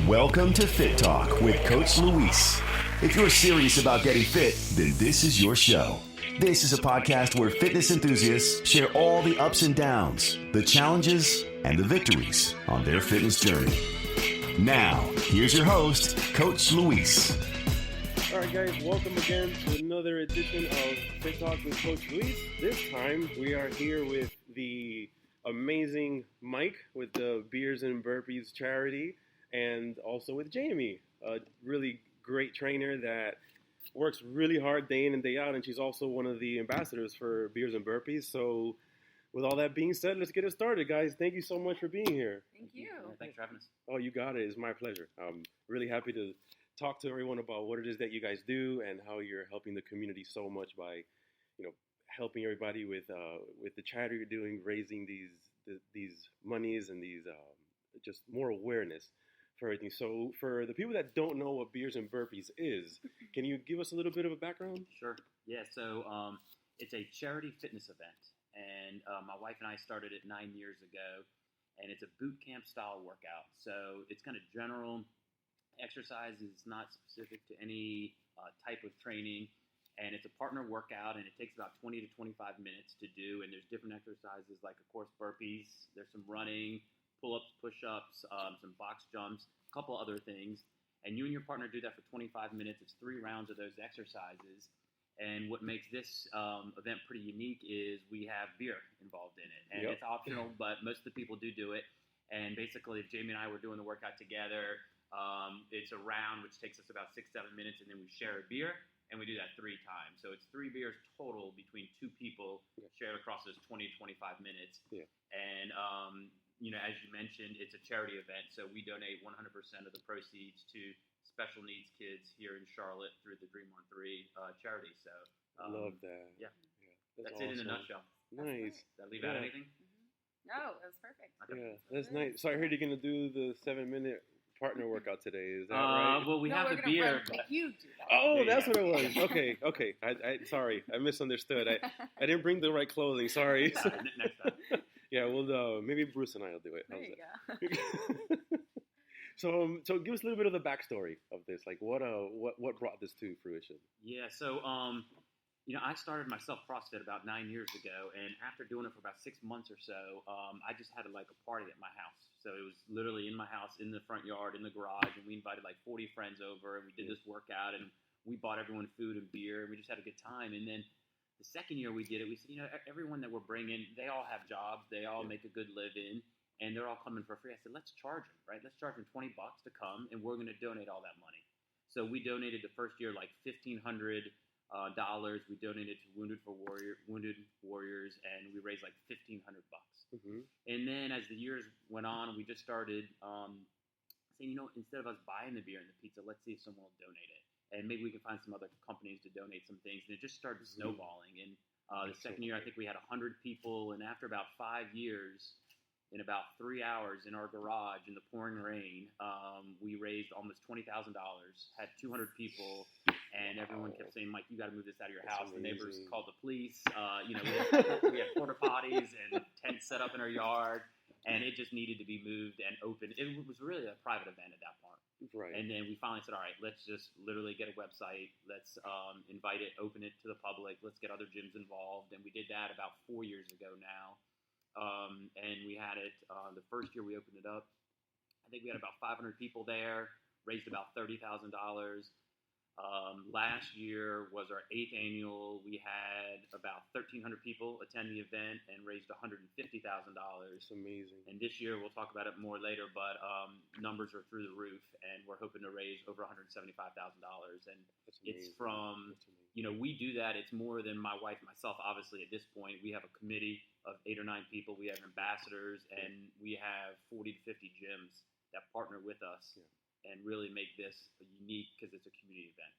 Welcome to Fit Talk with Coach Luis. If you're serious about getting fit, then this is your show. This is a podcast where fitness enthusiasts share all the ups and downs, the challenges, and the victories on their fitness journey. Now, here's your host, Coach Luis. All right, guys, welcome again to another edition of Fit Talk with Coach Luis. This time, we are here with the amazing Mike with the Beers Burpees Charity, and also with Jamie, a really great trainer that works really hard day in and day out, and she's also one of the ambassadors for Beers and Burpees. So with all that being said, let's get it started, guys. Thank you so much for being here. Thank you. Thanks for having us. Oh, you got it. It's my pleasure. I'm really happy to talk to everyone about what it is that you guys do and how you're helping the community so much by, helping everybody with the charity you're doing, raising these monies and these just more awareness for everything. So for the people that don't know what Beers and Burpees is, can you give us a little bit of a background? Sure. Yeah. So it's a charity fitness event, and my wife and I started it 9 years ago, and it's a boot camp style workout. So it's kind of general exercise. It's not specific to any type of training, and it's a partner workout, and it takes about 20 to 25 minutes to do. And there's different exercises like, of course, burpees. There's some running, pull-ups, push-ups, some box jumps, a couple other things. And you and your partner do that for 25 minutes. It's 3 rounds of those exercises. And what makes this event pretty unique is we have beer involved in it. And It's optional, but most of the people do it. And basically, if Jamie and I were doing the workout together, it's a round which takes us about 6-7 minutes, and then we share a beer, and we do that 3 times. So it's 3 beers total between 2 people shared across those 20-25 minutes. Yeah. And as you mentioned, it's a charity event, so we donate 100% of the proceeds to special needs kids here in Charlotte through the Dream on 3 charity. So love that. Yeah. That's awesome. It in a nutshell. Nice. Did I leave out anything? No, it was perfect. Okay. Yeah, that's nice. So I heard you're gonna do the 7-minute partner workout today. Is that right? Well, we have the beer. Make you do that. Oh, that's what it was. Okay. I sorry, I misunderstood. I didn't bring the right clothing. Sorry. Next time. Yeah, well, maybe Bruce and I will do it. There you go. So give us a little bit of the backstory of this. Like, what brought this to fruition? Yeah. So, I started myself CrossFit about 9 years ago, and after doing it for about 6 months or so, I just had a party at my house. So it was literally in my house, in the front yard, in the garage, and we invited 40 friends over, and we did this workout, and we bought everyone food and beer, and we just had a good time. And then the second year we did it, we said, everyone that we're bringing, they all have jobs, they all make a good living, and they're all coming for free. I said, let's charge them, right? Let's charge them $20 to come, and we're going to donate all that money. So we donated the first year $1,500. We donated to Wounded Warriors, and we raised $1,500. Mm-hmm. And then as the years went on, we just started saying, instead of us buying the beer and the pizza, let's see if someone will donate it, and maybe we can find some other companies to donate some things. And it just started snowballing. And the second year, I think we had 100 people, and after about 5 years, in about 3 hours in our garage in the pouring rain, we raised almost $20,000, had 200 people, and everyone kept saying, Mike, you got to move this out of your house. The neighbors called the police. We had porta potties and tents set up in our yard, and it just needed to be moved and open. It was really a private event at that point. Right. And then we finally said, all right, let's just literally get a website. Let's invite it, open it to the public. Let's get other gyms involved. And we did that about 4 years ago now. And we had it the first year we opened it up. I think we had about 500 people there, raised about $30,000. Last year was our 8th annual. We had about 1,300 people attend the event and raised $150,000. That's amazing. And this year, we'll talk about it more later, but numbers are through the roof, and we're hoping to raise over $175,000. And it's from, we do that. It's more than my wife and myself, obviously, at this point. We have a committee of 8 or 9 people. We have ambassadors, and we have 40 to 50 gyms that partner with us. Yeah. And really make this unique because it's a community event.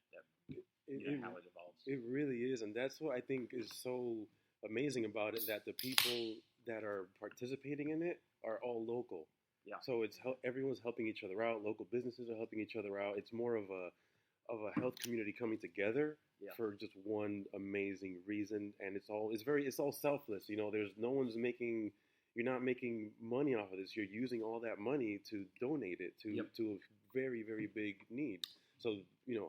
How it evolves. It really is, and that's what I think is so amazing about it. That the people that are participating in it are all local. Yeah. So it's everyone's helping each other out. Local businesses are helping each other out. It's more of a health community coming together for just one amazing reason, and it's all selfless. There's no one's making you're not making money off of this. You're using all that money to donate it to a very, very big need. So,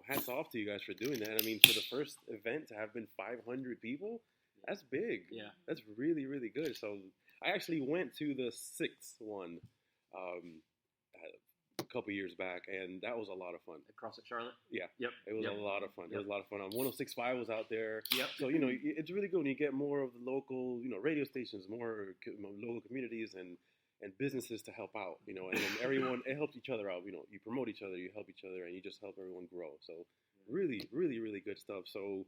hats off to you guys for doing that. I mean, for the first event to have been 500 people, that's big. Yeah. That's really, really good. So I actually went to the 6th one a couple years back, and that was a lot of fun. Across at Charlotte? Yeah. Yep. It was a lot of fun. It Yep. was a lot of fun. 106.5 was out there. Yep. So, it's really good when you get more of the local, radio stations, more local communities and businesses to help out, and then everyone, it helps each other out. You promote each other, you help each other, and you just help everyone grow. So really, really, really good stuff. So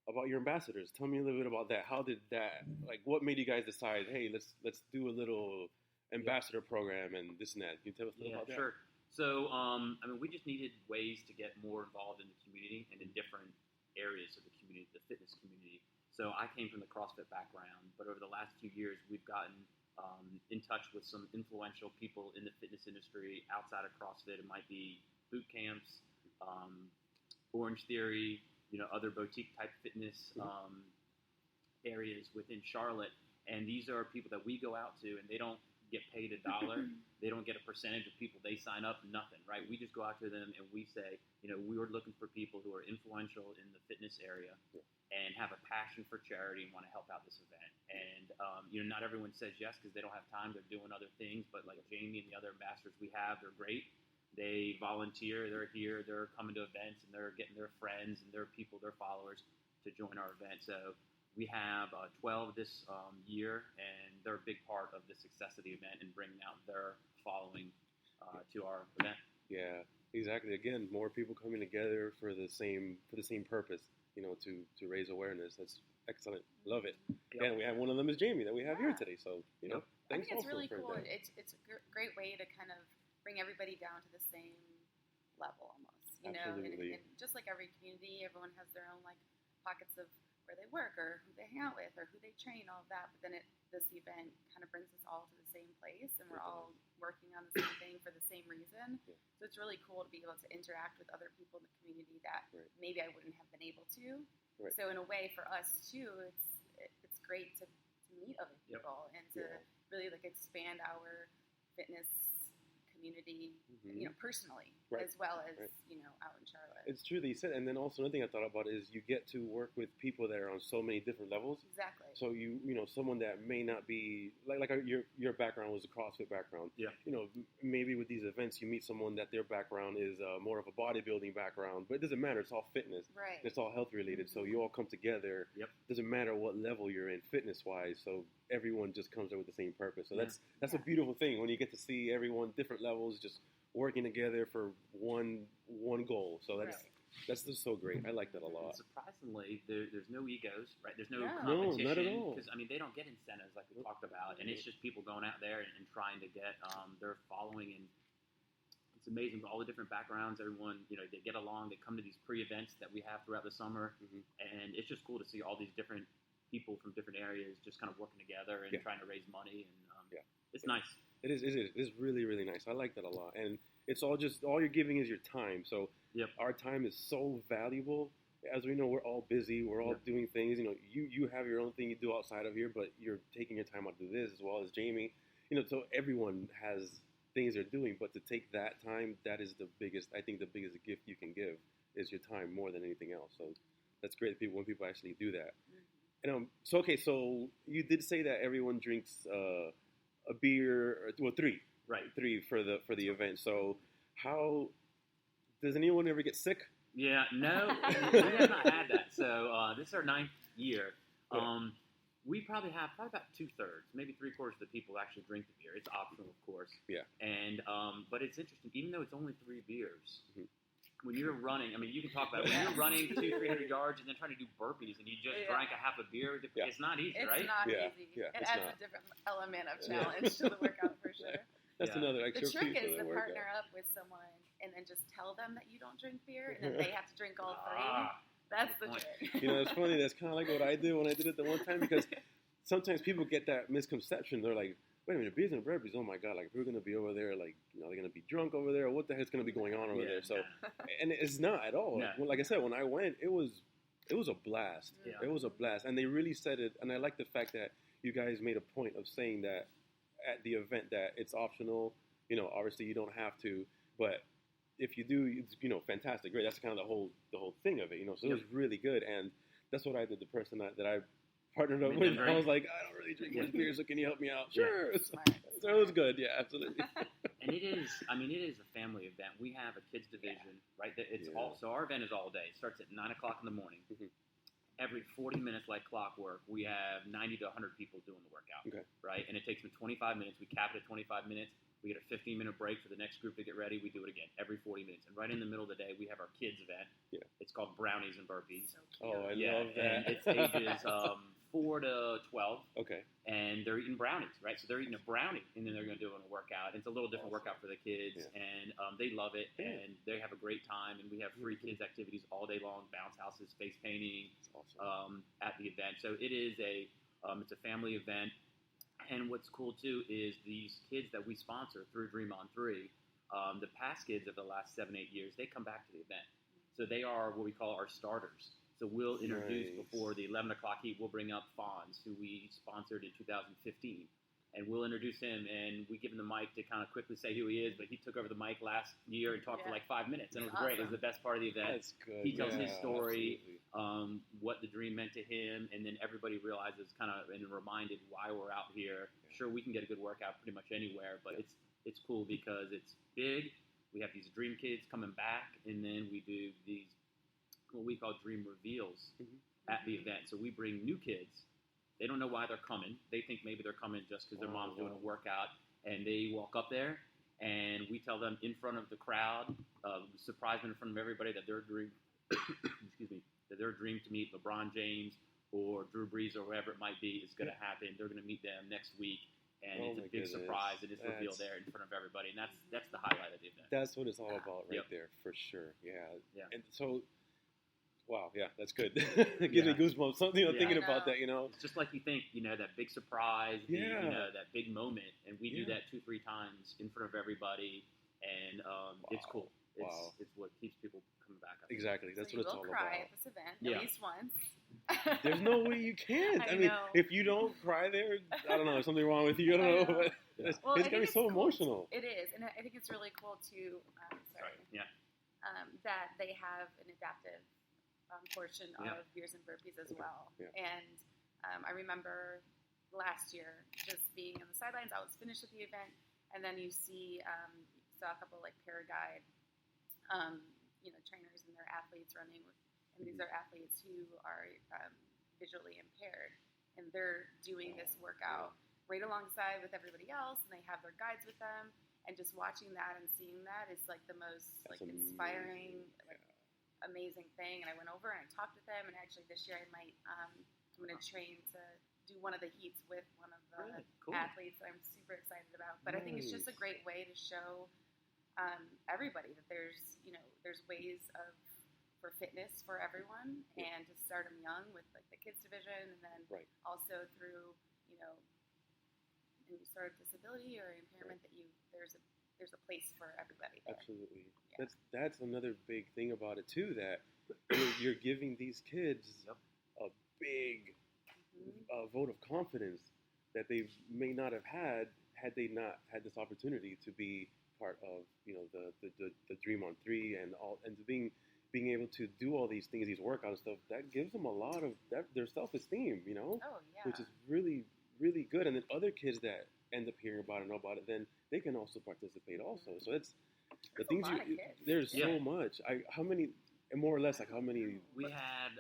about your ambassadors, tell me a little bit about that. How did that, what made you guys decide, hey, let's do a little ambassador program and this and that? Can you tell us a little about that? Sure. So, we just needed ways to get more involved in the community and in different areas of the community, the fitness community. So I came from the CrossFit background, but over the last few years, we've gotten in touch with some influential people in the fitness industry outside of CrossFit. It might be boot camps, Orange Theory, other boutique type fitness areas within Charlotte. And these are people that we go out to, and they don't get paid $1. They don't get a percentage of people they sign up, nothing, right? We just go out to them and we say, we are looking for people who are influential in the fitness area and have a passion for charity and want to help out this event. And, not everyone says yes because they don't have time. They're doing other things. But like Jamie and the other ambassadors we have, they're great. They volunteer. They're here. They're coming to events, and they're getting their friends and their people, their followers to join our event. So we have 12 this year, and they're a big part of the success of the event and bringing out their following to our event. Yeah, exactly. Again, more people coming together for the same purpose, to raise awareness. That's excellent. Love it. Yep. And we have one of them is Jamie that we have here today. So, I thanks think it's also really for cool. that. It's a great way to kind of bring everybody down to the same level almost, Absolutely. And just like every community, everyone has their own pockets of where they work or who they hang out with or who they train, all of that. But then this event kind of brings us all to the same place, and we're all working on the same thing for the same reason. Yeah. So it's really cool to be able to interact with other people in the community that Right. maybe I wouldn't have been able to. Right. So in a way, for us too, it's great to meet other Yep. people and to really expand our fitness community, personally, Right. as well as Right. out in Charlotte. It's true that you said, and then also another thing I thought about is you get to work with people that are on so many different levels. Exactly. So someone that may not be like your background was a CrossFit background. Yeah. Maybe with these events you meet someone that their background is more of a bodybuilding background, but it doesn't matter. It's all fitness. Right. It's all health related. So you all come together. Yep. Doesn't matter what level you're in fitness wise. So everyone just comes there with the same purpose. So Yeah. that's a beautiful thing when you get to see everyone different levels just working together for one goal. So that's just so great. I like that a And lot. surprisingly, there's no egos, right? There's no No. competition. No, not at all. Because, they don't get incentives like we talked about. And it's just people going out there and trying to get their following. And it's amazing with all the different backgrounds. Everyone, they get along. They come to these pre-events that we have throughout the summer. Mhm. And it's just cool to see all these different people from different areas just kind of working together and trying to raise money. And it's nice. It is really, really nice. I like that a lot. And it's all you're giving is your time. So Yep. our time is so valuable. As we know, we're all busy. We're all doing things. You have your own thing you do outside of here, but you're taking your time out to do this as well as Jamie. So everyone has things they're doing, but to take that time, that is the biggest gift you can give is your time more than anything else. So that's great when people actually do that. And so you did say that everyone drinks a beer, well, three for the event. So how does anyone ever get sick? Yeah, no, we have not had that. So this is our 9th year. We probably have about 2/3, maybe 3/4 of the people actually drink the beer. It's optional, of course. Yeah. And but it's interesting, even though it's only 3 beers. Mhm. When you're running, you can talk about it. When you're running 200-300 yards and then trying to do burpees and you just drank a half a beer, it's not easy, It's right? not Yeah, easy. yeah, It it's adds not. a different element of challenge to the workout for sure. That's Yeah. another The extra trick piece is of to the partner workout. up with someone and then just tell them that you don't drink beer, and then they have to drink all 3. Ah, That's good the point. trick. It's funny. That's kind of like what I did when I did it the one time because sometimes people get that misconception. They're like, wait a minute, beers and burpees, oh my God, like we're going to be over there, like, they're going to be drunk over there, or what the heck's going to be going on over there? So, and it's not at all. No. Like I said, when I went, it was a blast. Yeah. It was a blast. And they really said it, and I like the fact that you guys made a point of saying that at the event that it's optional. Obviously you don't have to, but if you do, it's fantastic, great. That's kind of the whole thing of it. So it was really good, and that's what I did. The person that I partnered up with, I was like, I don't really drink much beer, so can you help me out? Sure. So it was good. Yeah, absolutely. And it is a family event. We have a kids division, right? It's so our event is all day. It starts at 9 o'clock in the morning. Mm-hmm. Every 40 minutes, like clockwork, we have 90 to 100 people doing the workout, right? And it takes them 25 minutes. We cap it at 25 minutes. We get a 15-minute break for the next group to get ready. We do it again every 40 minutes. And right in the middle of the day, we have our kids event. Yeah. It's called Brownies and Burpees. So cute. Oh, I love that. And it's ages 4 to 12. Okay. And they're eating brownies, right? So they're eating a brownie, and then they're going to do it in a workout. It's a little different workout for the kids, and they love it, and they have a great time. And we have free kids activities all day long: bounce houses, face painting, at the event. So it is it's a family event. And what's cool too is these kids that we sponsor through Dream on 3, the past kids of the last 7-8 years, they come back to the event. So they are what we call our starters. So we'll introduce before the 11 o'clock heat. We'll bring up Fonz, who we sponsored in 2015, and we'll introduce him. And we give him the mic to kind of quickly say who he is. But he took over the mic last year and talked for like 5 minutes, and it was great. It was the best part of the event. That's good. He tells his story, what the dream meant to him, and then everybody realizes kind of and reminded why we're out here. Sure, we can get a good workout pretty much anywhere, but it's cool because it's big. We have these dream kids coming back, and then we do these what we call dream reveals at the event. So we bring new kids. They don't know why they're coming. They think maybe they're coming just because their mom's doing a workout, and they walk up there, and we tell them in front of the crowd, surprise them in front of everybody that their dream, that their dream to meet LeBron James or Drew Brees or whoever it might be is going to happen. They're going to meet them next week, and it's a big surprise, and it's revealed there in front of everybody, and that's the highlight of the event. That's what it's all about right there, for sure. Yeah. And so, wow, yeah, that's good. It gives me goosebumps. Thinking about that, It's just like you think, that big surprise, that big moment, and we do that 2-3 times in front of everybody, and it's cool. It's what keeps people coming back. Exactly, that's what it's all about. You will cry at this event at least once. There's no way you can't. I mean, if you don't cry there, I don't know, there's something wrong with you. I don't know, but it's going to be so emotional. It is, and I think it's really cool too. That they have an adaptive portion of Beers and Burpees as well. Yeah. And I remember last year just being on the sidelines. I was finished with the event, and then you saw a couple like paraguide, trainers and their athletes running with. And these are athletes who are visually impaired, and they're doing this workout right alongside with everybody else, and they have their guides with them. And just watching that and seeing that is like the most inspiring, amazing thing. And I went over and I talked with them, and actually this year I might I'm going to train to do one of the heats with one of the athletes that I'm super excited about. But I think it's just a great way to show everybody that there's ways for fitness for everyone, and to start them young with like the kids division, and then also through any sort of disability or impairment that there's a place for everybody there. Absolutely. Yeah. That's another big thing about it too, that you're giving these kids a big vote of confidence that they may not have had they not had this opportunity to be part of the Dream on 3 and all, and being able to do all these things, these workouts and stuff, that gives them a lot of their self-esteem, which is really, really good. And then other kids that end up hearing about it, know about it, then they can also participate also. So it's the things there's so much. How many, more or less, like how many? We had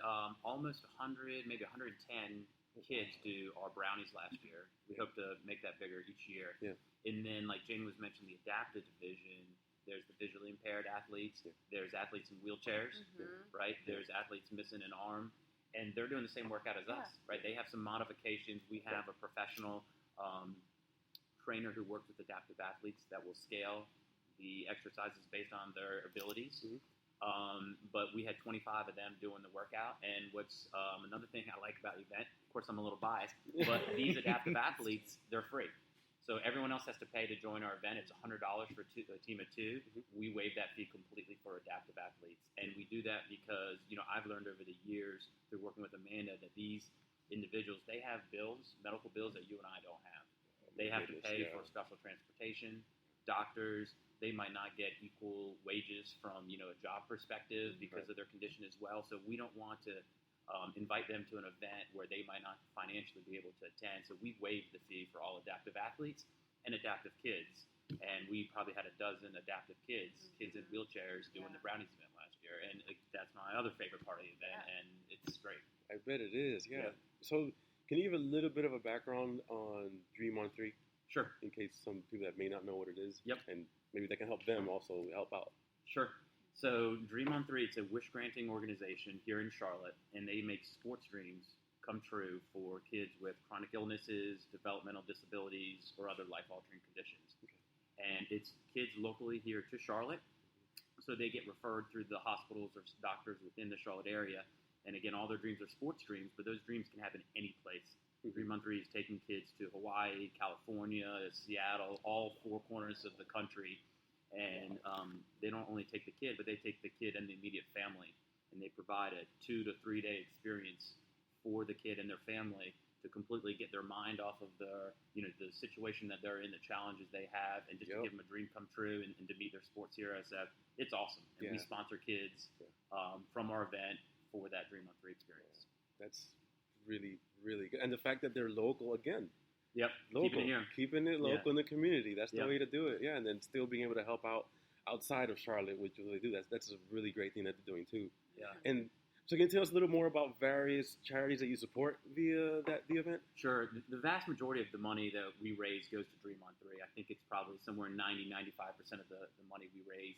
almost 100, maybe 110 kids do our brownies last year. We hope to make that bigger each year. Yeah. And then, like Jamie was mentioning, the adaptive division. There's the visually impaired athletes. There's athletes in wheelchairs, right? There's athletes missing an arm, and they're doing the same workout as us, right? They have some modifications. We have a professional trainer who works with adaptive athletes that will scale the exercises based on their abilities. But we had 25 of them doing the workout. And what's another thing I like about the event, of course I'm a little biased, but these adaptive athletes, they're free. So everyone else has to pay to join our event. It's $100 for a team of 2. We waive that fee completely for adaptive athletes. And we do that because, I've learned over the years through working with Amanda that these individuals, they have bills, medical bills that you and I don't have. They have to pay for special transportation, doctors. They might not get equal wages from, a job perspective because of their condition as well. So we don't want to invite them to an event where they might not financially be able to attend. So we've waived the fee for all adaptive athletes and adaptive kids. And we probably had a dozen adaptive kids in wheelchairs doing the Brownies event last year. And that's my other favorite part of the event, and it's great. I bet it is, yeah. So can you give a little bit of a background on Dream on 3? Sure. In case some people that may not know what it is. Yep. And maybe that can help them also help out. Sure. So Dream on 3, it's a wish-granting organization here in Charlotte, and they make sports dreams come true for kids with chronic illnesses, developmental disabilities, or other life-altering conditions. Okay. And it's kids locally here to Charlotte, so they get referred through the hospitals or doctors within the Charlotte area. And again, all their dreams are sports dreams, but those dreams can happen any place. Dream on 3 is taking kids to Hawaii, California, Seattle, all four corners of the country. And they don't only take the kid, but they take the kid and the immediate family. And they provide a 2 to 3 day experience for the kid and their family to completely get their mind off of the situation that they're in, the challenges they have, and just to give them a dream come true and to meet their sports heroes. It's awesome. And we sponsor kids from our event for that Dream on 3 experience. That's really, really good. And the fact that they're local again. Yep. Local. Keeping it local in the community. That's the way to do it. Yeah, and then still being able to help out outside of Charlotte, which they do. That's a really great thing that they're doing too. Yeah. And so can you tell us a little more about various charities that you support via the event? Sure. The vast majority of the money that we raise goes to Dream on 3. I think it's probably somewhere 90-95% of the money we raise.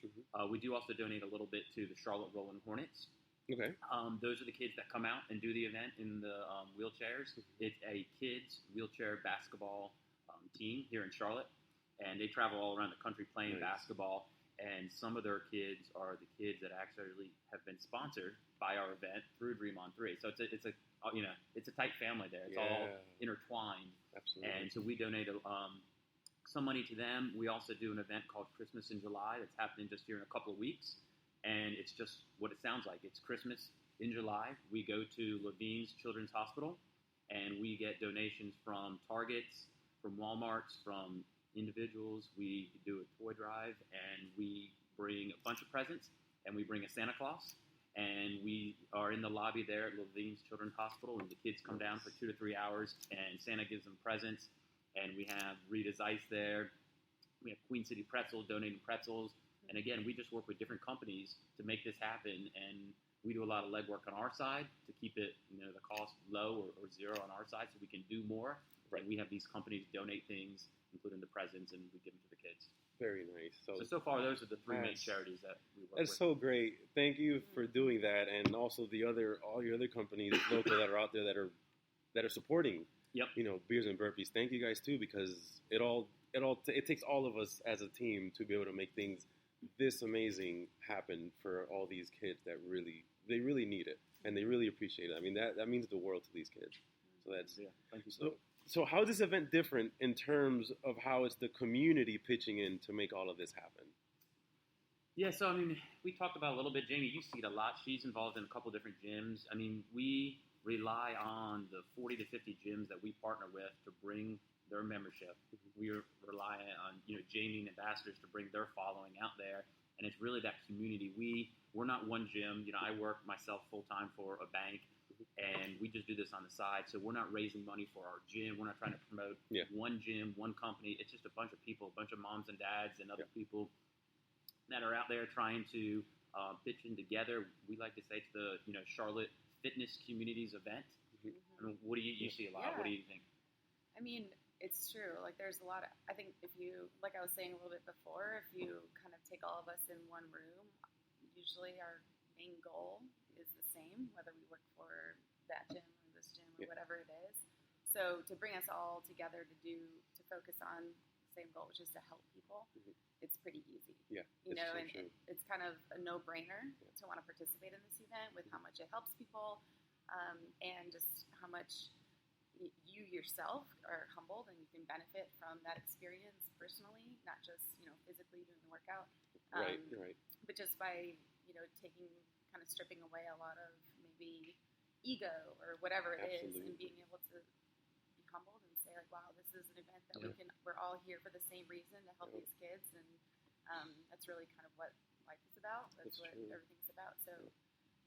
We do also donate a little bit to the Charlotte Rolling Hornets. Okay. Those are the kids that come out and do the event in the wheelchairs. It's a kids wheelchair basketball team here in Charlotte, and they travel all around the country playing basketball. And some of their kids are the kids that actually have been sponsored by our event through Dream on 3. So it's a tight family there. It's all intertwined. Absolutely. And so we donate some money to them. We also do an event called Christmas in July that's happening just here in a couple of weeks. And it's just what it sounds like. It's Christmas in July. We go to Levine's Children's Hospital, and we get donations from Targets, from Walmarts, from individuals. We do a toy drive, and we bring a bunch of presents, and we bring a Santa Claus. And we are in the lobby there at Levine's Children's Hospital, and the kids come down for 2 to 3 hours, and Santa gives them presents. And we have Rita's Ice there. We have Queen City Pretzels donating pretzels. And again, we just work with different companies to make this happen, and we do a lot of legwork on our side to keep it, the cost low or zero on our side, so we can do more. Right. And we have these companies donate things, including the presents, and we give them to the kids. Very nice. So far, those are the 3 main charities that we work with. That's so great. Thank you for doing that, and also all your other companies local that are out there that are supporting. Beers and Burpees. Thank you guys too, because it takes all of us as a team to be able to make things this amazing happen for all these kids that they really need it, and they really appreciate it. I mean, that means the world to these kids. So that's thank you. So how is this event different in terms of how it's the community pitching in to make all of this happen? Yeah, so I mean, we talked about a little bit. Jamie, you see it a lot. She's involved in a couple different gyms. I mean, we rely on the 40 to 50 gyms that we partner with to bring their membership. We rely on Jamie and ambassadors to bring their following out there, and it's really that community. We're not one gym. I work myself full time for a bank, and we just do this on the side. So we're not raising money for our gym. We're not trying to promote one gym, one company. It's just a bunch of people, a bunch of moms and dads and other people that are out there trying to pitch in together. We like to say it's the Charlotte Fitness Communities event. I mean, what do you see a lot? What do you think? I mean, it's true. Like, there's a lot of, I think if you, like I was saying a little bit before, if you kind of take all of us in one room, usually our main goal is the same, whether we work for that gym or this gym or whatever it is. So to bring us all together to focus on the same goal, which is to help people, it's pretty easy. Yeah. It's kind of a no-brainer to want to participate in this event with how much it helps people, and just how much you yourself are humbled and you can benefit from that experience personally, not just physically doing the workout. Right. But just by stripping away a lot of maybe ego or whatever it is, Absolutely. and being able to be humbled and say like, wow, this is an event that we're all here for the same reason, to help these kids, and that's really kind of what life is about. That's what true. everything's about. So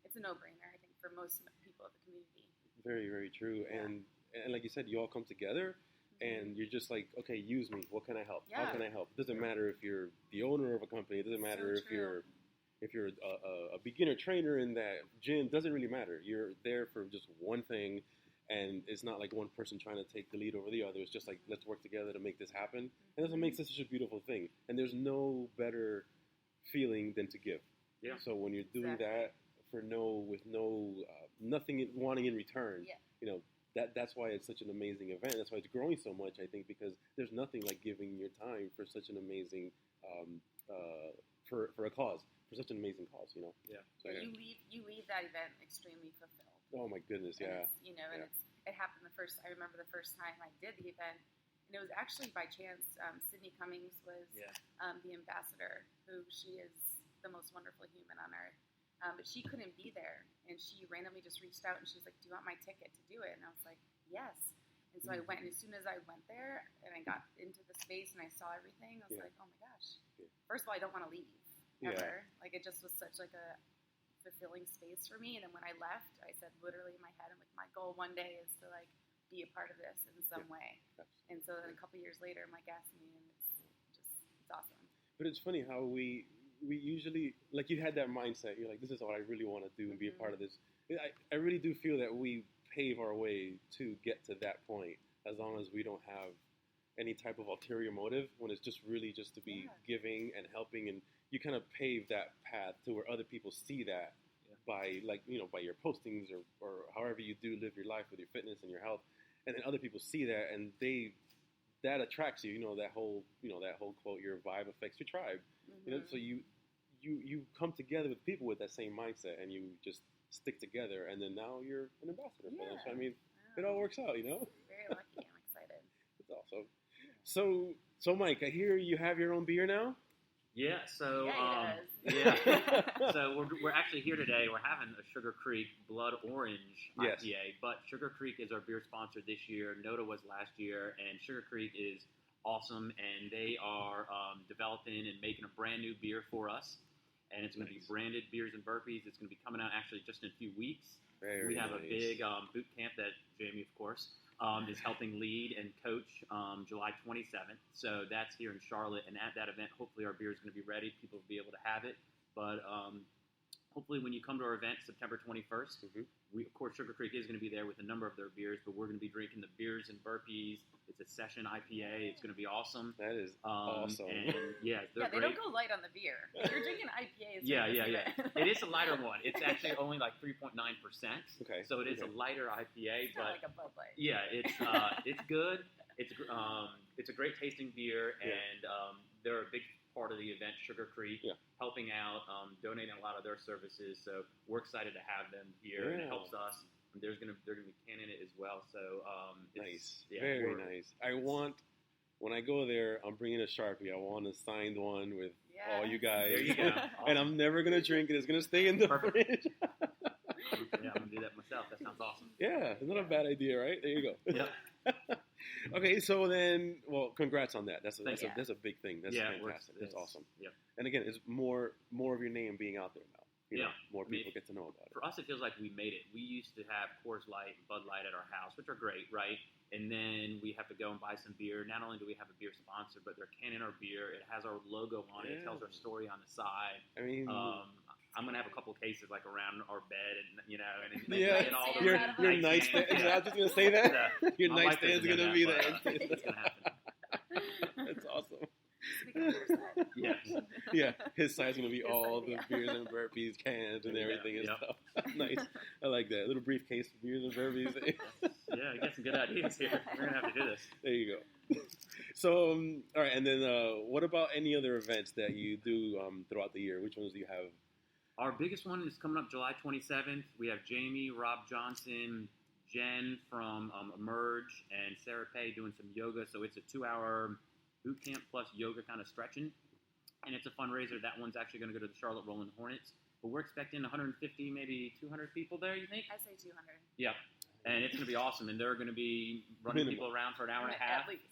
it's a no-brainer, I think, for most people of the community. Very, very true. Yeah. And like you said, you all come together. And you're just like, okay, use me. What can I help? Yeah. How can I help? It doesn't matter if you're the owner of a company. It doesn't matter So if you're a beginner trainer in that gym. Doesn't really matter. You're there for just one thing, and it's not like one person trying to take the lead over the other. It's just like, let's work together to make this happen. And that's what makes this such a beautiful thing. And there's no better feeling than to give. Yeah. So when you're doing Exactly. that with nothing wanting in return, Yeah. That's why it's such an amazing event. That's why it's growing so much, I think, because there's nothing like giving your time for such an amazing, for a cause, for such an amazing cause, you know? Yeah. So, yeah. You leave that event extremely fulfilled. Oh my goodness, And yeah. it's, and it happened I remember the first time I did the event, and it was actually by chance. Sydney Cummings was the ambassador, who she is the most wonderful human on earth. But she couldn't be there, and she randomly just reached out, and she was like, do you want my ticket to do it? And I was like, yes. And so I went, and as soon as I went there, and I got into the space, and I saw everything, I was like, oh my gosh. Yeah. First of all, I don't want to leave, Yeah. ever. Like, it just was such like a fulfilling space for me. And then when I left, I said literally in my head, I'm like, my goal one day is to like be a part of this in some way. Absolutely. And so then a couple years later, Mike asked me, and it's awesome. But it's funny how we usually, like, you had that mindset. You're like, this is what I really want to do and be a part of this. I really do feel that we pave our way to get to that point, as long as we don't have any type of ulterior motive, when it's just really just to be giving and helping, and you kind of pave that path to where other people see that by, like, by your postings or however you do live your life with your fitness and your health, and then other people see that, and that attracts you. That whole quote, your vibe affects your tribe. So you come together with people with that same mindset, and you just stick together, and then now you're an ambassador for them. So I mean, it all works out, Very lucky. I'm excited. It's awesome. So Mike, I hear you have your own beer now. Yeah. So he does. So we're actually here today. We're having a Sugar Creek Blood Orange IPA, but Sugar Creek is our beer sponsor this year. Noda was last year, and Sugar Creek is awesome, and they are developing and making a brand new beer for us, and it's going to be branded Beers and Burpees. It's going to be coming out actually just in a few weeks. We have a big boot camp that Jamie, of course, is helping lead and coach July 27th. So that's here in Charlotte, and at that event, hopefully our beer is going to be ready. People will be able to have it, but hopefully when you come to our event September 21st, of course, Sugar Creek is going to be there with a number of their beers, but we're going to be drinking the Beers and Burpees. It's a session IPA. It's going to be awesome. That is awesome. And they're they great. don't go light on the beer. If you're drinking IPAs. Yeah. It is a lighter one. It's actually only like 3.9%. Okay. So it is a lighter IPA, It's but not like a Bud Light. yeah, it's good. It's a great tasting beer, and they're a big part of the event, Sugar Creek, helping out, donating a lot of their services. So we're excited to have them here, and it helps us. They're gonna be canning it as well. So nice, yeah, very nice. When I go there, I'm bringing a Sharpie. I want a signed one with all you guys. There you go. And I'm never gonna drink it. It's gonna stay in the fridge. Yeah, I'm gonna do that myself. That sounds awesome. Yeah, it's not a bad idea, right? There you go. Yeah. Okay, so then, congrats on that. That's a big thing. That's fantastic. That's awesome. Yeah. And again, it's more of your name being out there now. More people get to know about it. For us, it feels like we made it. We used to have Coors Light and Bud Light at our house, which are great, right? And then we have to go and buy some beer. Not only do we have a beer sponsor, but they're canning our beer. It has our logo on it. It tells our story on the side. I mean, I'm gonna have a couple cases like around our bed, and yeah, all your nightstand. I was just gonna say that. Your nightstand's gonna be there. It's gonna happen. That's awesome. Yes. Yeah, his side's gonna be all the Beers and Burpees cans and everything and stuff. Nice. I like that. A little briefcase of Beers and Burpees. Yeah, I got some good ideas here. We're gonna have to do this. There you go. So, all right, and then what about any other events that you do throughout the year? Which ones do you have? Our biggest one is coming up July 27th. We have Jamie, Rob Johnson, Jen from Emerge, and Sarah Pay doing some yoga. So it's a 2-hour boot camp plus yoga kind of stretching. And it's a fundraiser. That one's actually going to go to the Charlotte Rolling Hornets. but we're expecting 150, maybe 200 people there. You think? I say 200. Yeah, and it's going to be awesome, and they're going to be running people around for an hour and a half. At least.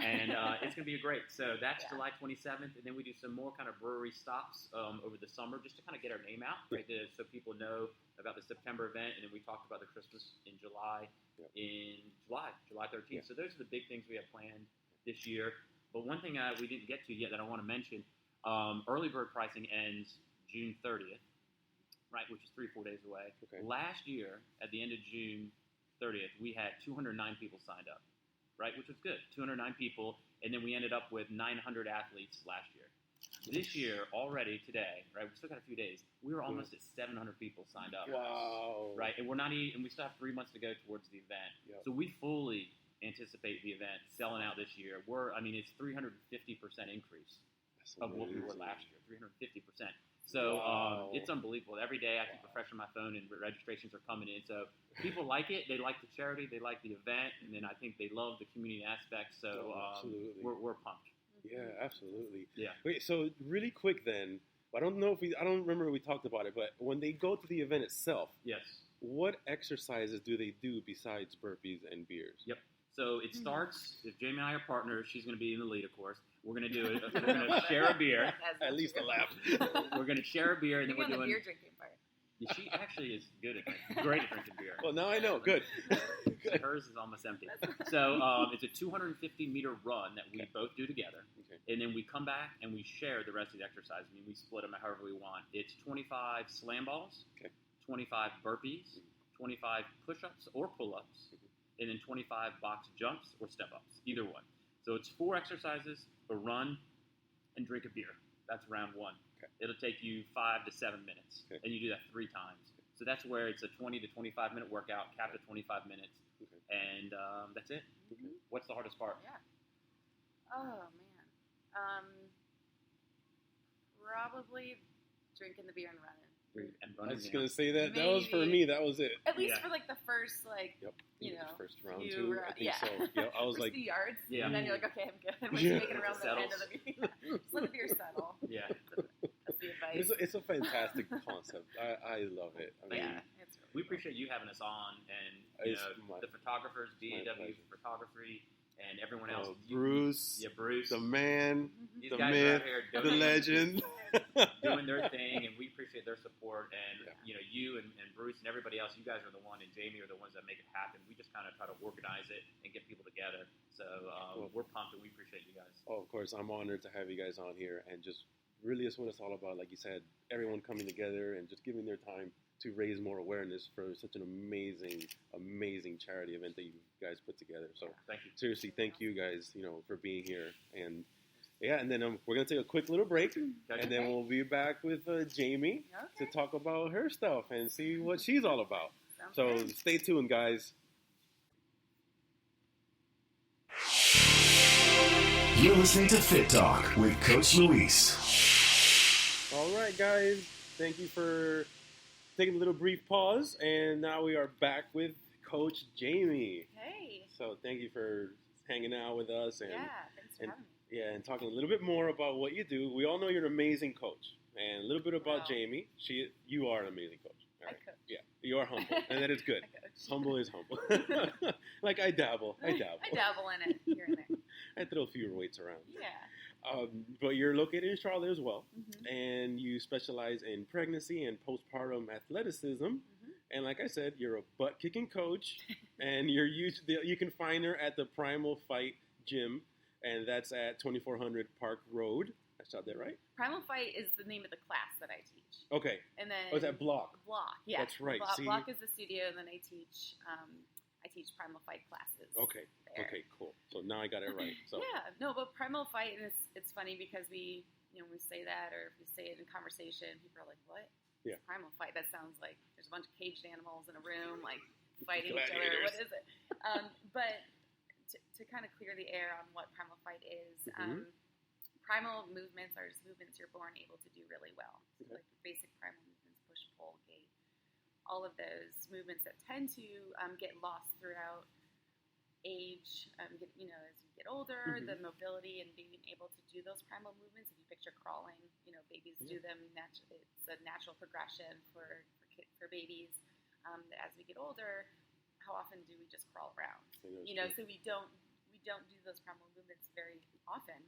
And it's going to be great. So that's Yeah. July 27th, and then we do some more kind of brewery stops over the summer just to kind of get our name out, right? So people know about the September event, and then we talked about the Christmas in July, July 13th. Yeah. So those are the big things we have planned this year. But one thing we didn't get to yet that I want to mention, early bird pricing ends June 30th, right, which is 3-4 days away. Okay. Last year, at the end of June 30th, we had 209 people signed up. Right, which was good, 209 people, and then we ended up with 900 athletes last year. This year, already today, right, we still got a few days, we were almost at 700 people signed up. Wow. Right, and we still have 3 months to go towards the event. Yep. So we fully anticipate the event selling out this year. It's 350% increase of what we were last year, 350%. So it's unbelievable. Every day I keep refreshing my phone and registrations are coming in. So people like it. They like the charity. They like the event. And then I think they love the community aspect. So absolutely. we're pumped. Yeah, absolutely. Yeah. Wait, so really quick then, I don't remember if we talked about it, but when they go to the event itself, Yes. what exercises do they do besides burpees and beers? Yep. So it starts, if Jamie and I are partners, she's going to be in the lead, of course. We're going to do it. We're going to share a beer. At least a lap. We're going to share a beer, and then we're on the doing. beer drinking part. She actually is good at drinking, great at drinking beer. Well, now I know. Good. Hers is almost empty. So it's a 250-meter run that we both do together. Okay. And then we come back and we share the rest of the exercise. I mean, we split them however we want. It's 25 slam balls, Okay. 25 burpees, 25 push-ups or pull-ups, and then 25 box jumps or step-ups, either one. So it's 4 exercises, a run, and drink a beer. That's round 1. Okay. It'll take you 5 to 7 minutes, Okay. and you do that 3 times. So that's where it's a 20 to 25-minute workout, capped at 25 minutes, Okay. and that's it. Okay. What's the hardest part? Yeah. Oh, man. Probably drinking the beer and running. And I running. was going to say that. That was for me. Maybe. That was it. At least Yeah. for like the first, Yep. you know, First round, few 2. I round- think yeah. so. Yeah, I was first like, few yards, Yeah. and then you're like, okay, I'm good. Once Yeah. you make it around the end of Settles. the beer, just let the beer settle. Yeah. That's the advice. it's a fantastic concept. I love it. I mean, Yeah, it's really We cool. appreciate you having us on, and It's the photographers, my DAW pleasure. Photography, and everyone else. Bruce, Bruce. the man, These the guys myth, are out here the donating, legend. doing their thing, and we appreciate their support. And Yeah. you and Bruce and everybody else, you guys are the one, and Jamie are the ones that make it happen. We just kind of try to organize it and get people together. So we're pumped, and we appreciate you guys. Oh, of course, I'm honored to have you guys on here, and just really is what it's all about. Like you said, everyone coming together and just giving their time to raise more awareness for such an amazing, amazing charity event that you guys put together. So Thank you. seriously, thank you guys, for being here. And yeah, and then we're gonna take a quick little break, and then we'll be back with Jamie to Okay. talk about her stuff and see what she's all about. Sounds So good. stay tuned, guys. You're listening to Fit Talk with Coach Luis. All right, guys. Thank you for taking a little brief pause, and now we are back with Coach Jamie. Hey. So thank you for hanging out with us and Thanks for and- having me. and talking a little bit more about what you do. We all know you're an amazing coach, and a little bit about Wow. Jamie. You are an amazing coach. All I right. coach. Yeah, you are humble, and that is good. I coach. Humble is humble. Like I dabble. I dabble in it here and there. I throw a few weights around. Yeah. But you're located in Charlotte as well, Mm-hmm. and you specialize in pregnancy and postpartum athleticism. Mm-hmm. And like I said, you're a butt-kicking coach, and you can find her at the Primal Fight Gym, and that's at 2400 Park Road. I shot that right? Primal Fight is the name of the class that I teach. Okay. And then Oh, is that Block? Block, yeah. That's right. See? Block is the studio, and then I teach Primal Fight classes. Okay. there. Okay, cool. So now I got it right. So Yeah, no, but Primal Fight, and it's funny because when we say that, or if we say it in conversation, people are like, "What? Yeah. Primal Fight? That sounds like there's a bunch of caged animals in a room, like fighting each other. Gladiators. What is it?" But to kind of clear the air on what Primal Fight is, Mhm. primal movements are just movements you're born able to do really well. So Okay. like the basic primal movements, push, pull, gait, all of those movements that tend to get lost throughout age, as you get older, the mobility and being able to do those primal movements. If you picture crawling, babies do them naturally. It's a natural progression for babies. As we get older, how often do we just crawl around? So we don't do those primal movements very often.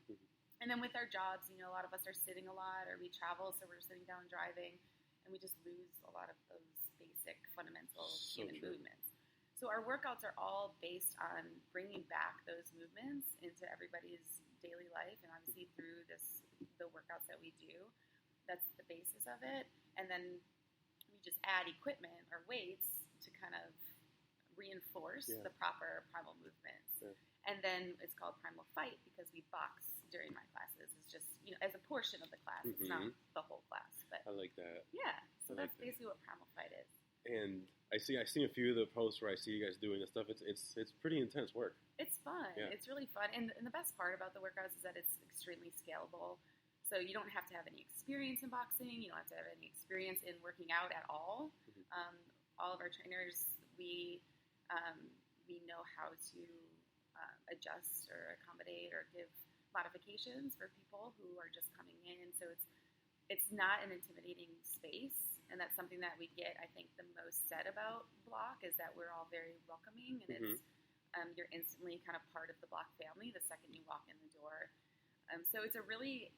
And then with our jobs, a lot of us are sitting a lot, or we travel, so we're sitting down driving, and we just lose a lot of those basic fundamental human movements. So our workouts are all based on bringing back those movements into everybody's daily life, and obviously through the workouts that we do, that's the basis of it. And then we just add equipment or weights to kind of reinforce the proper primal movements. And then it's called primal fight because we box during my classes. It's just, as a portion of the class. It's not the whole class. But I like that. Yeah. So that's basically what primal fight is. And I've seen a few of the posts where I see you guys doing this stuff. It's pretty intense work. It's fun. Yeah. It's really fun. And the best part about the workouts is that it's extremely scalable. So you don't have to have any experience in boxing. You don't have to have any experience in working out at all. All of our trainers, we know how to adjust or accommodate or give modifications for people who are just coming in. So it's not an intimidating space, and that's something that we get, I think, the most said about Block is that we're all very welcoming, and it's you're instantly kind of part of the Block family the second you walk in the door. So it's a really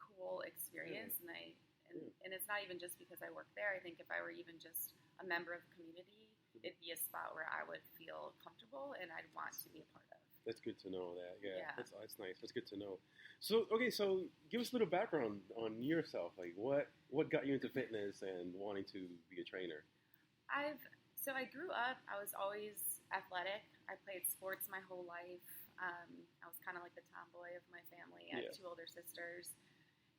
cool experience, and it's not even just because I work there. I think if I were even just a member of the community, it'd be a spot where I would feel comfortable and I'd want to be a part of. That's good to know that. Yeah. That's nice. That's good to know. So, so give us a little background on yourself. Like, what got you into fitness and wanting to be a trainer? I grew up, I was always athletic. I played sports my whole life. I was kind of like the tomboy of my family. I have two older sisters.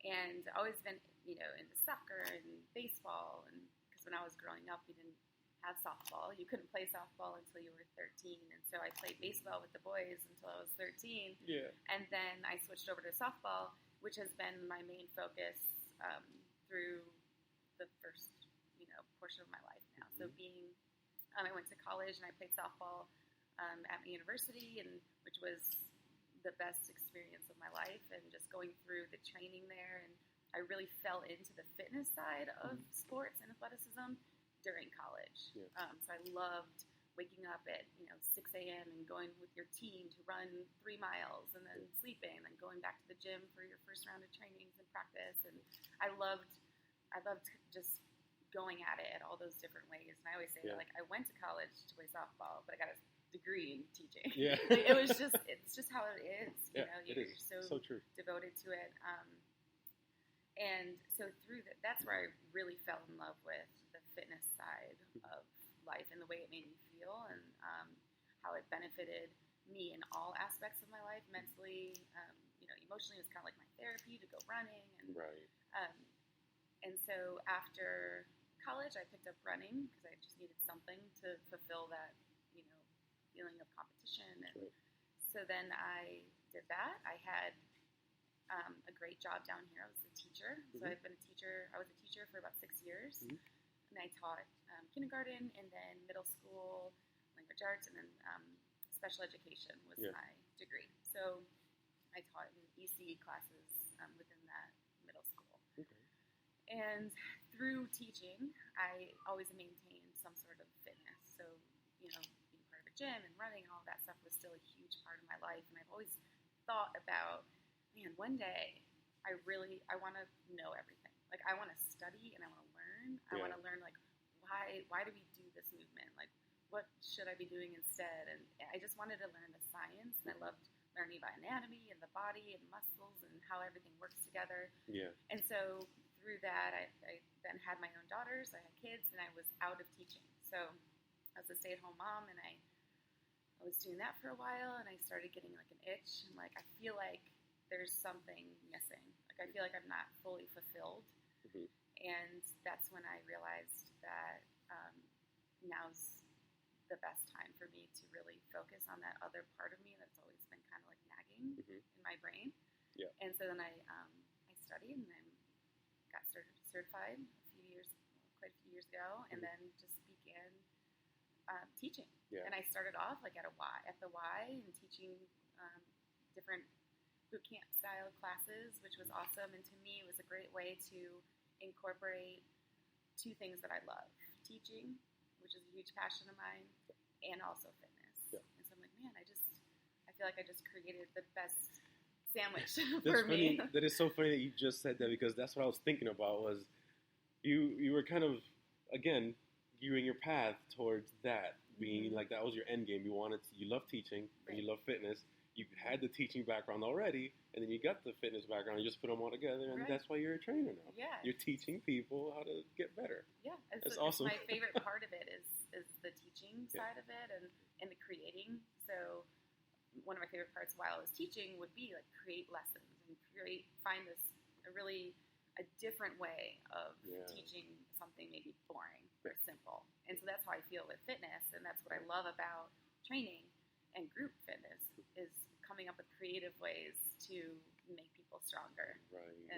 And always been, into soccer and baseball. And because when I was growing up, we didn't have softball. You couldn't play softball until you were 13. And so I played baseball with the boys until I was 13. Yeah. And then I switched over to softball, which has been my main focus through the first, portion of my life now. So I went to college and I played softball at my university, which was the best experience of my life, and just going through the training there. And I really fell into the fitness side of sports and athleticism during college. Yeah. So I loved waking up at 6 a.m. and going with your team to run 3 miles, and then sleeping, and then going back to the gym for your first round of trainings and practice. And I loved just going at it at all those different ways. And I always say that, I went to college to play softball, but I got a degree in teaching. Yeah. It's just how it is. You're so true. Devoted to it. And so through that's where I really fell in love with the fitness side of life and the way it made me feel, and how it benefited me in all aspects of my life, mentally, emotionally. It was kind of like my therapy to go running. And, and so after college, I picked up running because I just needed something to fulfill that, feeling of competition. And so then I did that. I had a great job down here. I was a teacher. So I've been a teacher. I was a teacher for about 6 years. And I taught kindergarten, and then middle school, language arts, and then special education was my degree. So I taught in EC classes within that middle school. And through teaching, I always maintained some sort of fitness. So, being part of a gym and running and all that stuff was still a huge part of my life. And I've always thought about, man, one day I want to know everything. Like, I want to study and I want to learn. I want to learn, like, why do we do this movement? Like, what should I be doing instead? And I just wanted to learn the science, and I loved learning about anatomy and the body and muscles and how everything works together. Yeah. And so through that, I then had my own daughters, I had kids, and I was out of teaching. So I was a stay-at-home mom, and I was doing that for a while, and I started getting like an itch. And like, I feel like there's something missing. Like, I feel like I'm not fully fulfilled. And that's when I realized that now's the best time for me to really focus on that other part of me that's always been kind of like nagging in my brain. Yeah. And so then I studied, and I got certified quite a few years ago, and then just began teaching. Yeah. And I started off like at the Y and teaching different boot camp style classes, which was awesome. And to me, it was a great way to incorporate two things that I love: teaching, which is a huge passion of mine, and also fitness. Yeah. And so I'm like, man, I feel like I just created the best sandwich for me. That is so funny that you just said that, because that's what I was thinking about. Was you were kind of, again, gearing your path towards that being like, that was your end game. You love teaching and you love fitness. You had the teaching background already, and then you got the fitness background. You just put them all together, and that's why you're a trainer now. Yeah, you're teaching people how to get better. Yeah, that's awesome. My favorite part of it is the teaching side of it and the creating. So one of my favorite parts while I was teaching would be like create lessons and find a different way of teaching something maybe boring or simple. And so that's how I feel with fitness, and that's what I love about training and group fitness, is coming up with creative ways to make people stronger. Right.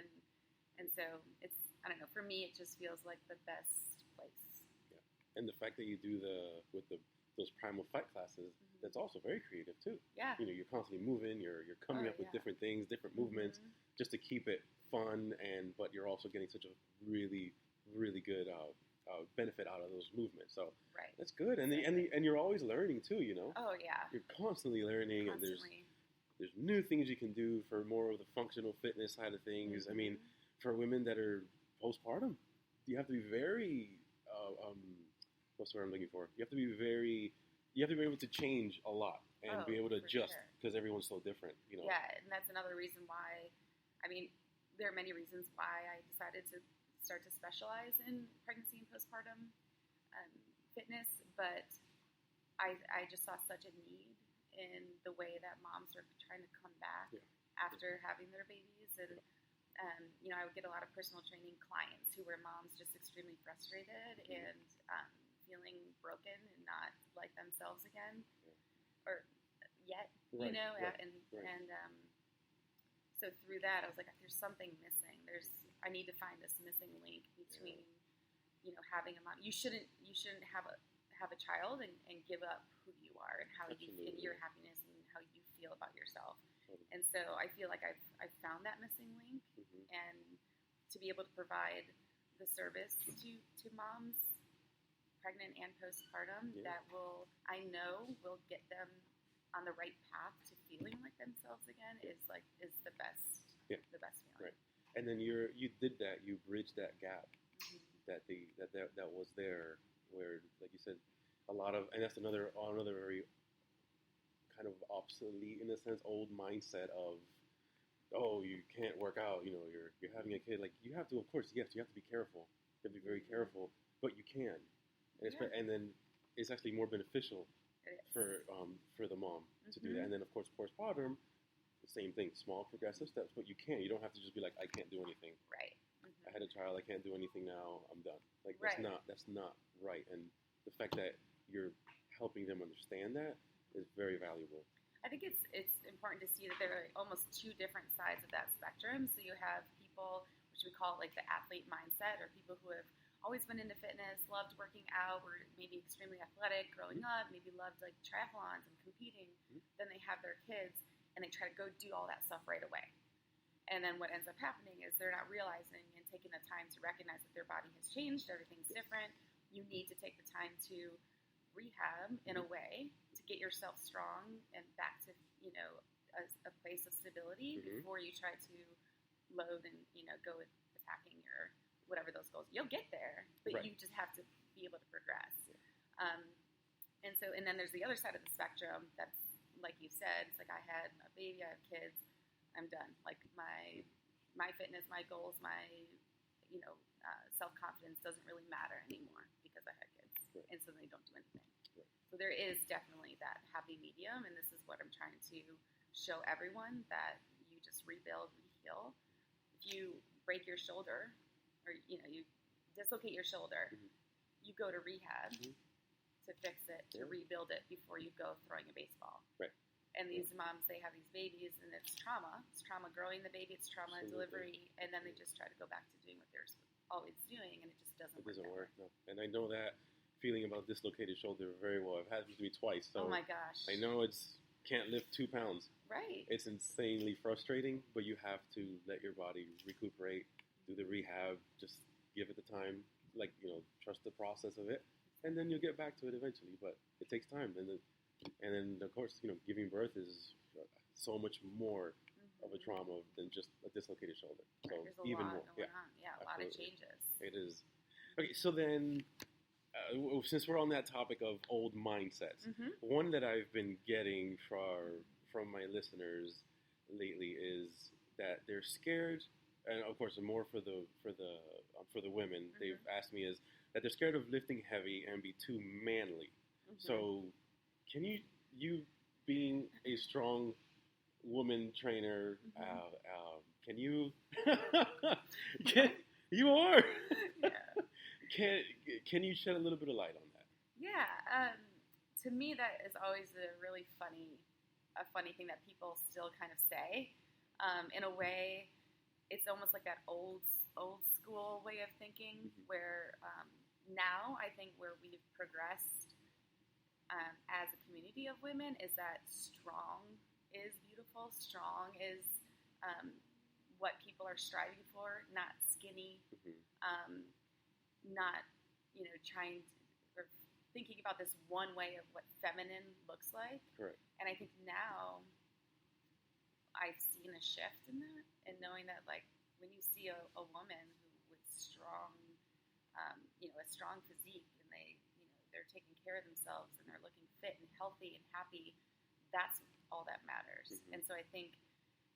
And so it's, I don't know, for me it just feels like the best place. Yeah. And the fact that you do those primal fight classes, that's also very creative too. Yeah. You know, you're constantly moving, you're coming up with different things, different movements, just to keep it fun, but you're also getting such a really, really good benefit out of those movements. So that's good. And you're always learning too, you know? Oh, yeah. You're constantly learning, and there's new things you can do for more of the functional fitness side of things. I mean, for women that are postpartum, you have to be very, what's the word I'm looking for? You have to be able to change a lot and be able to adjust, because everyone's so different, you know? Yeah, and that's another reason why, I mean, there are many reasons why I decided to start to specialize in pregnancy and postpartum fitness, but I just saw such a need in the way that moms are trying to come back after having their babies. And, you know, I would get a lot of personal training clients who were moms just extremely frustrated and feeling broken and not like themselves again, or yet, you know, and so through that, I was like, there's something missing. I need to find this missing link between, you know, having a mom. You shouldn't have a child and give up who you are and how you and your happiness and how you feel about yourself. And so I feel like I've found that missing link, and to be able to provide the service to moms, pregnant and postpartum, that I know will get them on the right path to feeling like themselves again is the best feeling. Right. And then you did that. You bridged that gap that was there, where, like you said, a lot of, and that's another very kind of obsolete, in a sense, old mindset of, oh, you can't work out. You know, you're having a kid. Like, you have to, of course, yes, you have to be careful. You have to be very careful, but you can, and then it's actually more beneficial for the mom to do that. And then, of course, postpartum, the same thing, small progressive steps, but you can't. You don't have to just be like, I can't do anything. Right. I had a child, I can't do anything now, I'm done. Like, that's not right. And the fact that you're helping them understand that is very valuable. I think it's important to see that there are almost two different sides of that spectrum. So you have people, which we call like the athlete mindset, or people who have always been into fitness, loved working out, were maybe extremely athletic growing up, maybe loved like triathlons and competing. Then they have their kids and they try to go do all that stuff right away. And then what ends up happening is they're not realizing and taking the time to recognize that their body has changed, everything's different. You need to take the time to rehab in a way to get yourself strong and back to, you know, a place of stability before you try to load and, you know, go with attacking your whatever those goals. You'll get there, but you just have to be able to progress. And so, and then there's the other side of the spectrum that's, like you said, it's like, I had a baby, I have kids, I'm done. Like my fitness, my goals, my, you know, self-confidence doesn't really matter anymore because I had kids. And so they don't do anything. So there is definitely that happy medium, and this is what I'm trying to show everyone, that you just rebuild, reheal. If you break your shoulder, or, you know, you dislocate your shoulder, you go to rehab to fix it, to rebuild it before you go throwing a baseball. Right. And these moms, they have these babies, and it's trauma. It's trauma growing the baby, it's trauma in delivery, and then they just try to go back to doing what they're always doing, and it just doesn't work. No. And I know that feeling about dislocated shoulder very well. It happened to me twice. So Oh my gosh. I know can't lift 2 pounds. Right. It's insanely frustrating, but you have to let your body recuperate, do the rehab, just give it the time, trust the process of it, and then you'll get back to it eventually. But it takes time, and then of course, giving birth is so much more of a trauma than just a dislocated shoulder. So Right. There's a even lot more, going on. Yeah, a lot of absolutely. changes. It is. Okay, so then, since we're on that topic of old mindsets, one that I've been getting from my listeners lately is that they're scared, and of course, more for the women. They've asked me is that they're scared of lifting heavy and be too manly. So, can you being a strong woman trainer, can you? You are. Yeah. Can you shed a little bit of light on that? Yeah. To me, that is always a really funny thing that people still kind of say. In a way, it's almost like that old school way of thinking, where now I think where we've progressed as a community of women is that strong is beautiful. Strong is what people are striving for, not skinny, not trying to, or thinking about this one way of what feminine looks like. Correct. And I think now I've seen a shift in that, and knowing that when you see a woman with strong, a strong physique, and they're taking care of themselves and they're looking fit and healthy and happy, that's all that matters. And so I think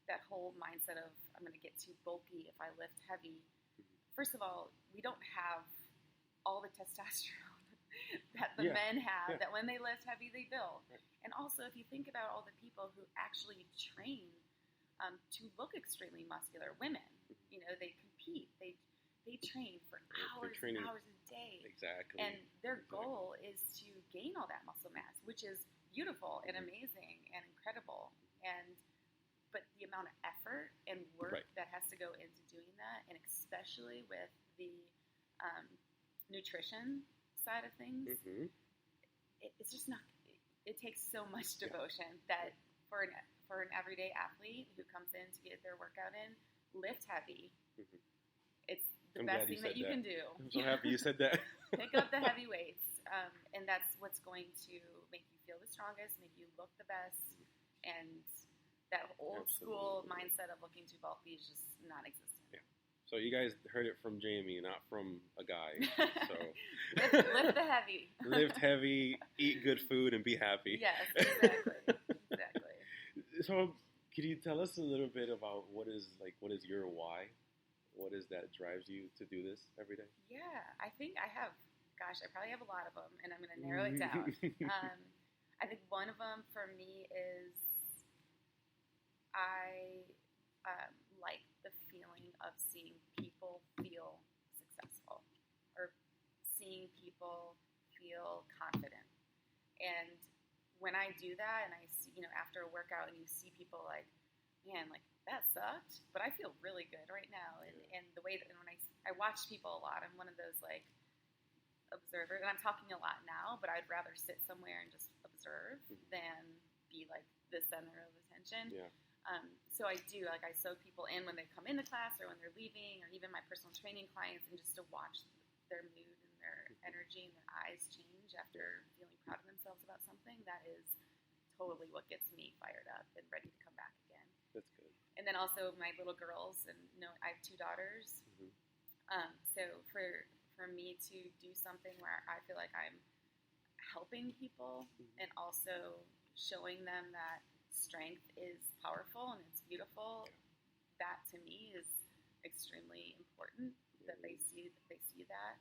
that whole mindset of I'm going to get too bulky if I lift heavy. First of all, we don't have all the testosterone that the men have, that when they lift heavy, they build. Right. And also, if you think about all the people who actually train to look extremely muscular, women, they compete, they train for hours and hours a day. Exactly. And their goal is to gain all that muscle mass, which is beautiful and amazing and incredible. But the amount of effort and work that has to go into doing that, and especially with the nutrition side of things, it's just not. It takes so much devotion that for an everyday athlete who comes in to get their workout in, lift heavy. It's the best thing that you can do. I'm so happy you said that. Pick up the heavy weights, and that's what's going to make you feel the strongest, make you look the best, and that old school mindset of looking too bulky is just non-existent. Yeah. So you guys heard it from Jamie, not from a guy. So lift the heavy. Lift heavy, eat good food, and be happy. Yes, exactly. So could you tell us a little bit about what is your why? What is that drives you to do this every day? Yeah, I think I probably have a lot of them, and I'm going to narrow it down. I think one of them for me is I like the feeling of seeing people feel successful, or seeing people feel confident. And when I do that, and I see, after a workout, and you see people man, that sucked, but I feel really good right now. And the way that, and when I watch people a lot, I'm one of those observers, and I'm talking a lot now, but I'd rather sit somewhere and just observe than be the center of attention. Yeah. So I do, I soak people in when they come into class or when they're leaving, or even my personal training clients, and just to watch their mood and their energy and their eyes change after feeling proud of themselves about something. That is totally what gets me fired up and ready to come back again. That's good. And then also my little girls, and I have 2 daughters. So for me to do something where I feel like I'm helping people and also showing them that strength is powerful and it's beautiful, that to me is extremely important, that they see that.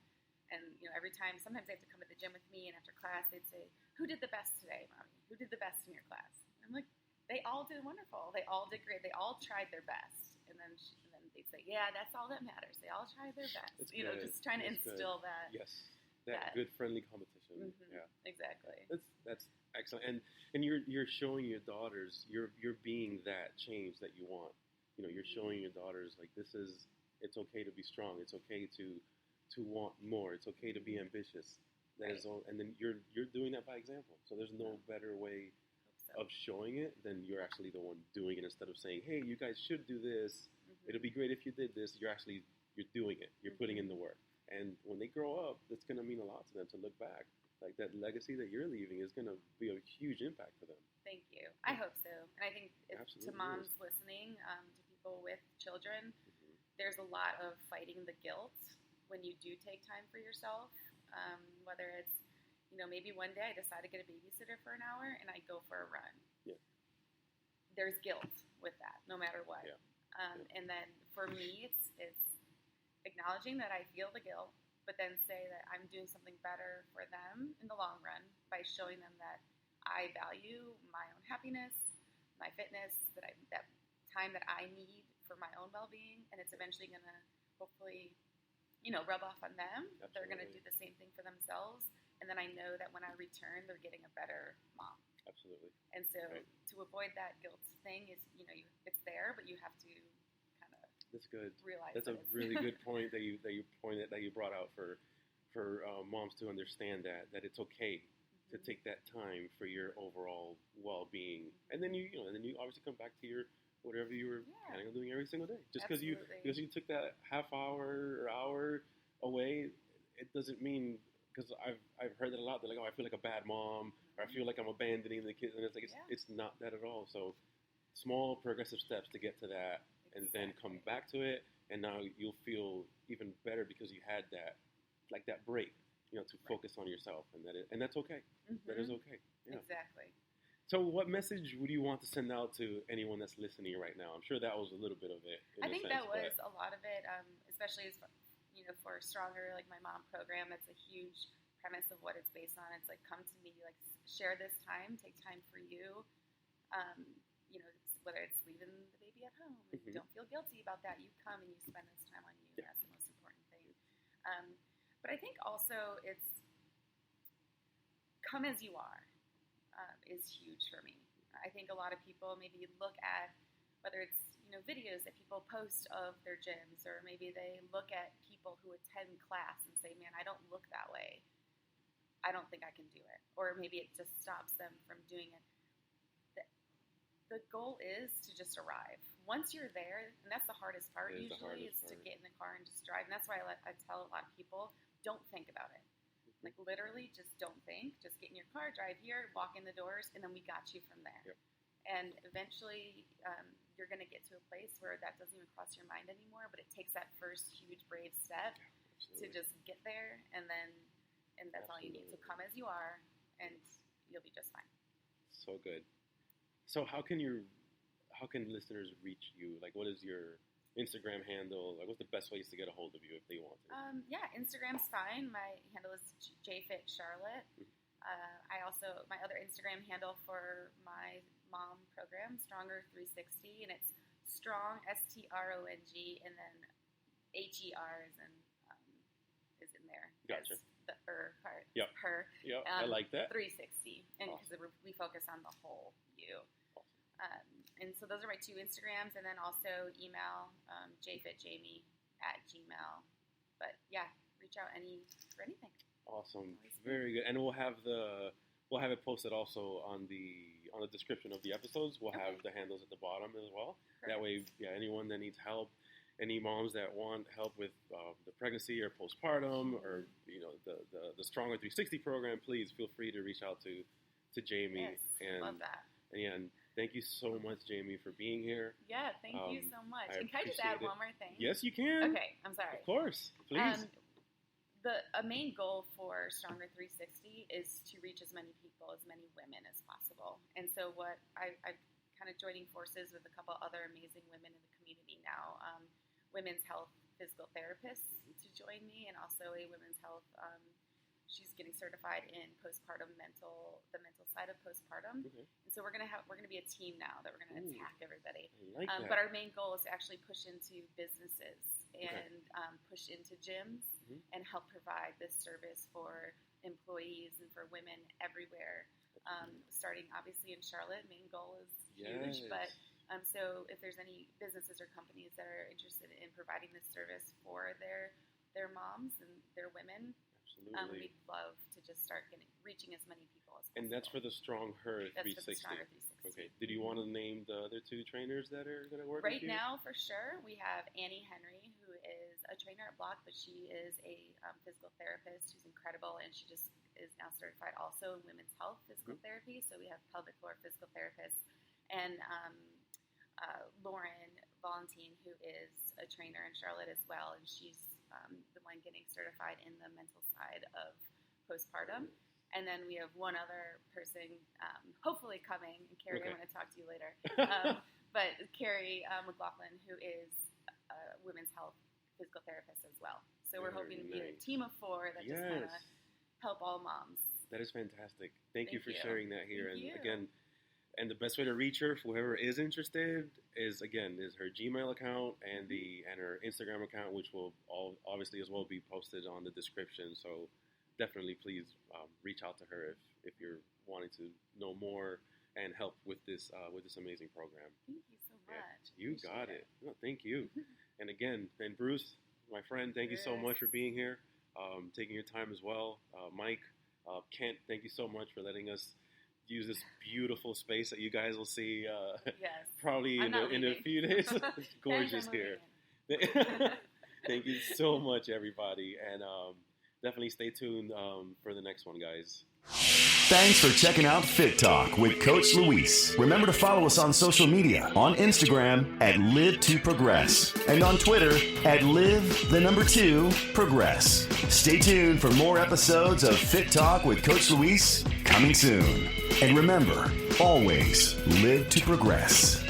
And every time, sometimes they have to come to the gym with me, and after class they'd say, "Who did the best today, Mommy? Who did the best in your class?" And I'm like, they all did wonderful. They all did great. They all tried their best. And then they'd say, "Yeah, that's all that matters. They all tried their best." That's just trying to instill that. Yes, that good friendly competition. Yeah, exactly. That's excellent. And you're showing your daughters you're being that change that you want. You're showing your daughters it's okay to be strong. It's okay to want more. It's okay to be ambitious. That is all, and then you're doing that by example. So there's no better way of showing it than you're actually the one doing it instead of saying, "Hey, you guys should do this. It'll be great if you did this." You're doing it. You're putting in the work. And when they grow up, that's going to mean a lot to them to look back. Like that legacy that you're leaving is going to be a huge impact for them. Thank you. I hope so. And I think to moms is. listening, to people with children, there's a lot of fighting the guilt when you do take time for yourself. Whether it's, maybe one day I decide to get a babysitter for an hour and I go for a run. Yeah. There's guilt with that, no matter what. Yeah. And then for me, it's acknowledging that I feel the guilt, but then say that I'm doing something better for them in the long run by showing them that I value my own happiness, my fitness, that time that I need for my own well-being, and it's eventually going to hopefully, rub off on them. Absolutely. They're going to do the same thing for themselves, and then I know that when I return, they're getting a better mom. Absolutely. And so to avoid that guilt thing is, it's there, but you have to kind of That's good. realize That's a really good point that you brought out for moms to understand that it's okay to take that time for your overall well-being, and then you obviously come back to your whatever you were planning on doing every single day. Just because you took that half hour or hour away, it doesn't mean, because I've heard that a lot. They're like, "Oh, I feel like a bad mom," or "I feel like I'm abandoning the kids," and it's like it's not that at all. So small progressive steps to get to that, and then come back to it, and now you'll feel even better because you had that break, to focus on yourself, and that's okay. That is okay. Yeah. Exactly. So what message would you want to send out to anyone that's listening right now? I'm sure that was a little bit of it. I think that was a lot of it, especially as for Stronger, like my mom program. That's a huge premise of what it's based on. It's like, come to me, like share this time, take time for you. Whether it's leaving the baby at home, don't feel guilty about that. You come and you spend this time on you. Yeah. That's the most important thing. But I think also it's come as you are is huge for me. I think a lot of people maybe look at whether it's videos that people post of their gyms, or maybe they look at people who attend class and say, "Man, I don't look that way. I don't think I can do it," or maybe it just stops them from doing it. The goal is to just arrive. Once you're there, and that's the hardest part usually, is to get in the car and just drive. And that's why I tell a lot of people, don't think about it. Like literally, just don't think. Just get in your car, drive here, walk in the doors, and then we got you from there. Yep. And eventually, you're going to get to a place where that doesn't even cross your mind anymore. But it takes that first huge brave step to just get there, and that's all you need. So come as you are, and you'll be just fine. So good. So how can listeners reach you? Like, what is your Instagram handle? Like, what's the best ways to get a hold of you if they want to? Instagram's fine. My handle is JFitCharlotte. My other Instagram handle for my mom program, Stronger 360, and it's strong, STRONG, and then HER is in there. Gotcha. The part. Yep. Her. Yep. I like that. 360, and because we focus on the whole you. And so those are my two Instagrams, and then also email jfitjamie@gmail. But yeah, reach out for anything. Awesome, very good. And we'll have it posted also on the description of the episodes. We'll have the handles at the bottom as well. Perfect. That way, anyone that needs help, any moms that want help with the pregnancy or postpartum, or the Stronger 360 program, please feel free to reach out to Jamie. Yes, love that. And thank you so much, Jamie, for being here. Yeah, thank you so much. And can I just add one more thing? Yes, you can. Okay, I'm sorry. Of course, please. A main goal for Stronger 360 is to reach as many people, as many women as possible. And so what I've kind of joining forces with a couple other amazing women in the community now, women's health physical therapists to join me, and also a women's health, she's getting certified in the mental side of postpartum. Okay. And so we're gonna be a team now that we're gonna attack everybody. I like that. But our main goal is to actually push into businesses and push into gyms and help provide this service for employees and for women everywhere. Starting obviously in Charlotte, main goal is huge, but so if there's any businesses or companies that are interested in providing this service for their moms and their women, Absolutely. We'd love to just start reaching as many people as possible. And that's for the Strong Her That's 360. for the Stronger 360. Okay. Did you want to name the other two trainers that are going to work Right with you? now, for sure, we have Annie Henry, who is a trainer at Block, but she is a physical therapist who's incredible, and she just is now certified also in women's health physical therapy. So we have pelvic floor physical therapists, and Lauren Valentine, who is a trainer in Charlotte as well, and she's the one getting certified in the mental side of postpartum. And then we have one other person, hopefully coming, and Carrie, Okay. I'm going to talk to you later. But Carrie McLaughlin, who is a women's health physical therapist as well. So we're Very hoping to be a nice. team of 4 that just kind of help all moms. That is fantastic. Thank you for Thank you. sharing that here. Thank and you. again, and the best way to reach her, whoever is interested, is her Gmail account and her Instagram account, which will all obviously as well be posted on the description. So definitely, please reach out to her if you're wanting to know more and help with this amazing program. Thank you so much. Yeah, you got Appreciate it. No, thank you. And again, and Bruce, my friend, thank you so much for being here, taking your time as well. Mike, Kent, thank you so much for letting us use this beautiful space that you guys will see Yes. probably I'm in not a leaving. few days. It's gorgeous I'm here. moving Thank you so much, everybody, and definitely stay tuned for the next one, guys. Thanks for checking out Fit Talk with Coach Luis. Remember to follow us on social media on Instagram at Live to Progress and on Twitter at Live2Progress. Stay tuned for more episodes of Fit Talk with Coach Luis coming soon. And remember, always live to progress.